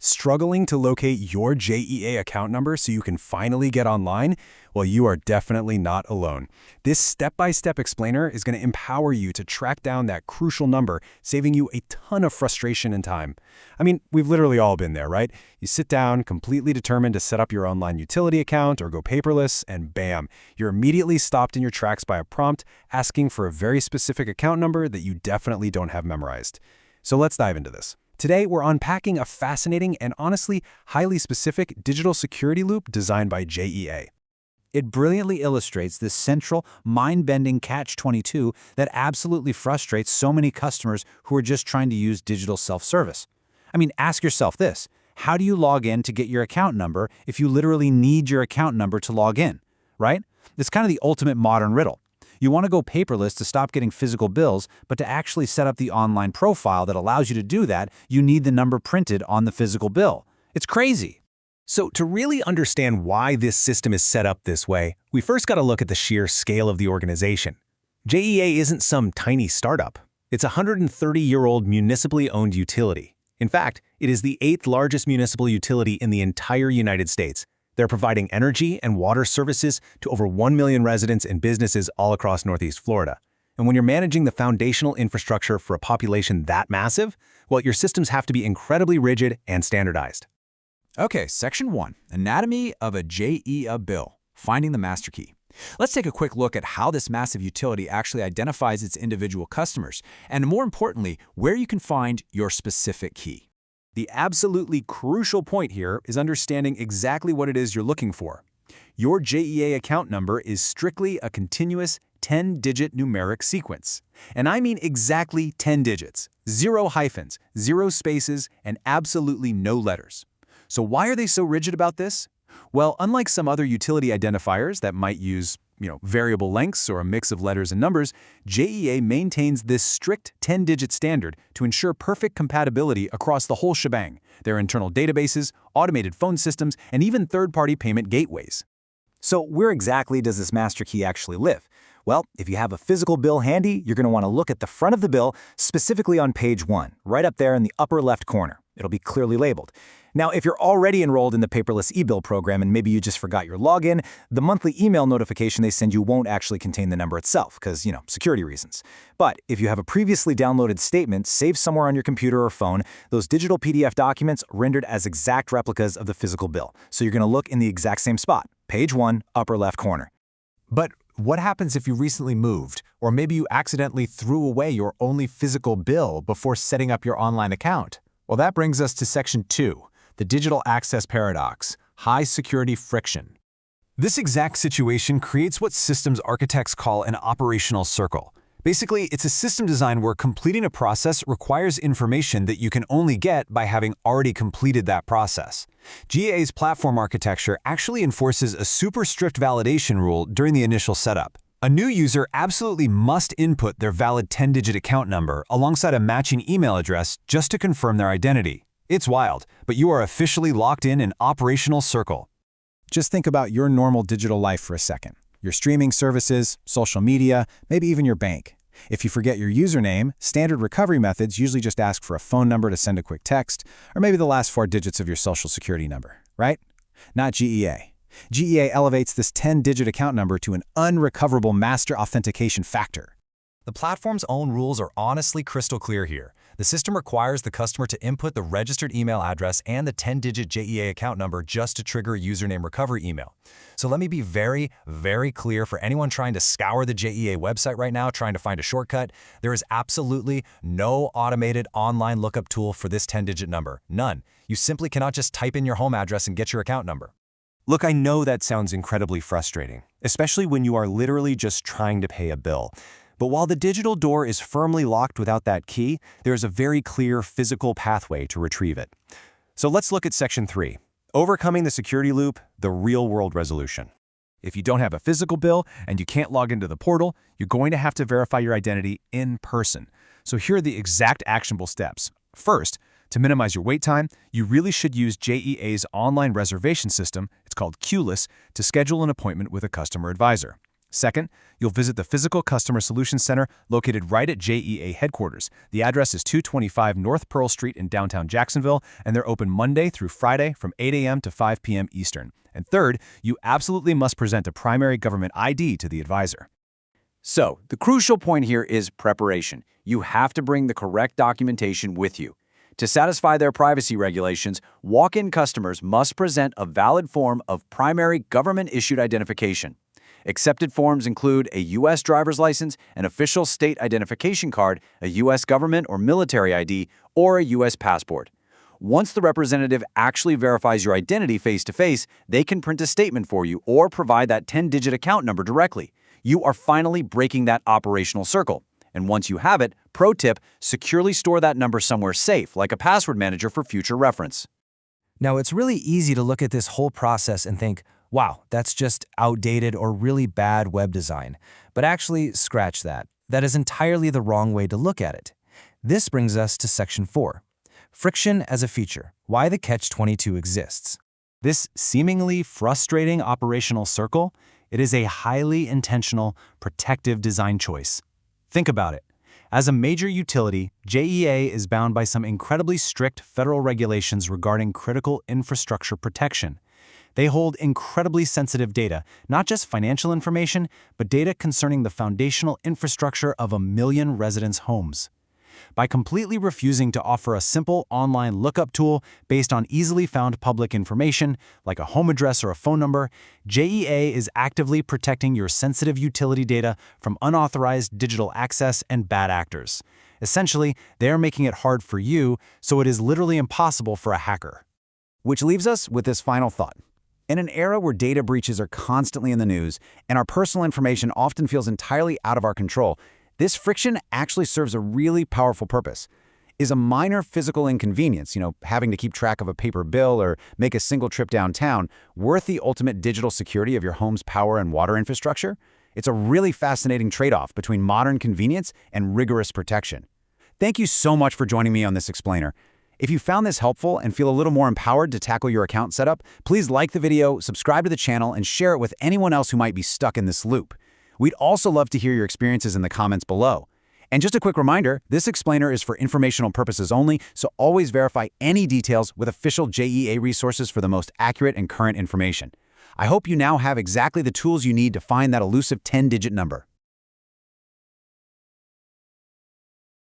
Struggling to locate your JEA account number so you can finally get online? Well, you are definitely not alone. This step-by-step explainer is going to empower you to track down that crucial number, saving you a ton of frustration and time. I mean, we've literally all been there, right? You sit down, completely determined to set up your online utility account or go paperless, and bam, you're immediately stopped in your tracks by a prompt asking for a very specific account number that you definitely don't have memorized. So let's dive into this. Today, we're unpacking a fascinating and honestly highly specific digital security loop designed by JEA. It brilliantly illustrates this central, mind-bending catch-22 that absolutely frustrates so many customers who are just trying to use digital self-service. I mean, ask yourself this: how do you log in to get your account number if you literally need your account number to log in, right? It's kind of the ultimate modern riddle. You want to go paperless to stop getting physical bills, but to actually set up the online profile that allows you to do that, you need the number printed on the physical bill. It's crazy. So to really understand why this system is set up this way, we first got to look at the sheer scale of the organization. JEA isn't some tiny startup. It's a 130-year-old municipally owned utility. In fact, it is the 8th largest municipal utility in the entire United States. They're providing energy and water services to over 1 million residents and businesses all across Northeast Florida. And when you're managing the foundational infrastructure for a population that massive, well, your systems have to be incredibly rigid and standardized. Okay, Section 1, Anatomy of a JEA bill, finding the master key. Let's take a quick look at how this massive utility actually identifies its individual customers, and more importantly, where you can find your specific key. The absolutely crucial point here is understanding exactly what it is you're looking for. Your JEA account number is strictly a continuous 10-digit numeric sequence. And I mean exactly 10 digits, 0 hyphens, 0 spaces, and absolutely no letters. So why are they so rigid about this? Well, unlike some other utility identifiers that might use variable lengths or a mix of letters and numbers, JEA maintains this strict 10-digit standard to ensure perfect compatibility across the whole shebang, their internal databases, automated phone systems, and even third-party payment gateways. So where exactly does this master key actually live? Well, if you have a physical bill handy, you're going to want to look at the front of the bill, specifically on page 1, right up there in the upper left corner. It'll be clearly labeled. Now, if you're already enrolled in the paperless e-bill program and maybe you just forgot your login, the monthly email notification they send you won't actually contain the number itself because, security reasons. But if you have a previously downloaded statement saved somewhere on your computer or phone, those digital PDF documents rendered as exact replicas of the physical bill. So you're going to look in the exact same spot, page 1, upper left corner. But what happens if you recently moved, or maybe you accidentally threw away your only physical bill before setting up your online account? Well, that brings us to Section 2. The digital access paradox, high security friction. This exact situation creates what systems architects call an operational circle. Basically, it's a system design where completing a process requires information that you can only get by having already completed that process. JEA's platform architecture actually enforces a super strict validation rule during the initial setup. A new user absolutely must input their valid 10-digit account number alongside a matching email address just to confirm their identity. It's wild, but you are officially locked in an operational circle. Just think about your normal digital life for a second. Your streaming services, social media, maybe even your bank. If you forget your username, standard recovery methods usually just ask for a phone number to send a quick text, or maybe the last 4 digits of your social security number, right? Not JEA. JEA elevates this 10-digit account number to an unrecoverable master authentication factor. The platform's own rules are honestly crystal clear here. The system requires the customer to input the registered email address and the 10-digit JEA account number just to trigger a username recovery email. So let me be very, very clear for anyone trying to scour the JEA website right now, trying to find a shortcut. There is absolutely no automated online lookup tool for this 10-digit number. None. You simply cannot just type in your home address and get your account number. Look, I know that sounds incredibly frustrating, especially when you are literally just trying to pay a bill. But while the digital door is firmly locked without that key, there is a very clear physical pathway to retrieve it. So let's look at Section 3, Overcoming the Security Loop, the Real-World Resolution. If you don't have a physical bill and you can't log into the portal, you're going to have to verify your identity in person. So here are the exact actionable steps. First, to minimize your wait time, you really should use JEA's online reservation system, it's called Qless, to schedule an appointment with a customer advisor. Second, you'll visit the physical Customer Solutions Center located right at JEA headquarters. The address is 225 North Pearl Street in downtown Jacksonville, and they're open Monday through Friday from 8 a.m. to 5 p.m. Eastern. And third, you absolutely must present a primary government ID to the advisor. So, the crucial point here is preparation. You have to bring the correct documentation with you. To satisfy their privacy regulations, walk-in customers must present a valid form of primary government-issued identification. Accepted forms include a U.S. driver's license, an official state identification card, a U.S. government or military ID, or a U.S. passport. Once the representative actually verifies your identity face-to-face, they can print a statement for you or provide that 10-digit account number directly. You are finally breaking that operational circle. And once you have it, pro tip, securely store that number somewhere safe, like a password manager for future reference. Now, it's really easy to look at this whole process and think, wow, that's just outdated or really bad web design. But actually, scratch that. That is entirely the wrong way to look at it. This brings us to Section 4. Friction as a feature. Why the Catch-22 exists. This seemingly frustrating operational circle, it is a highly intentional, protective design choice. Think about it. As a major utility, JEA is bound by some incredibly strict federal regulations regarding critical infrastructure protection. They hold incredibly sensitive data, not just financial information, but data concerning the foundational infrastructure of 1 million residents' homes. By completely refusing to offer a simple online lookup tool based on easily found public information, like a home address or a phone number, JEA is actively protecting your sensitive utility data from unauthorized digital access and bad actors. Essentially, they are making it hard for you, so it is literally impossible for a hacker. Which leaves us with this final thought. In an era where data breaches are constantly in the news and our personal information often feels entirely out of our control, this friction actually serves a really powerful purpose. Is a minor physical inconvenience, having to keep track of a paper bill or make a single trip downtown, worth the ultimate digital security of your home's power and water infrastructure? It's a really fascinating trade-off between modern convenience and rigorous protection. Thank you so much for joining me on this explainer. If you found this helpful and feel a little more empowered to tackle your account setup, please like the video, subscribe to the channel, and share it with anyone else who might be stuck in this loop. We'd also love to hear your experiences in the comments below. And just a quick reminder, this explainer is for informational purposes only, so always verify any details with official JEA resources for the most accurate and current information. I hope you now have exactly the tools you need to find that elusive 10-digit number.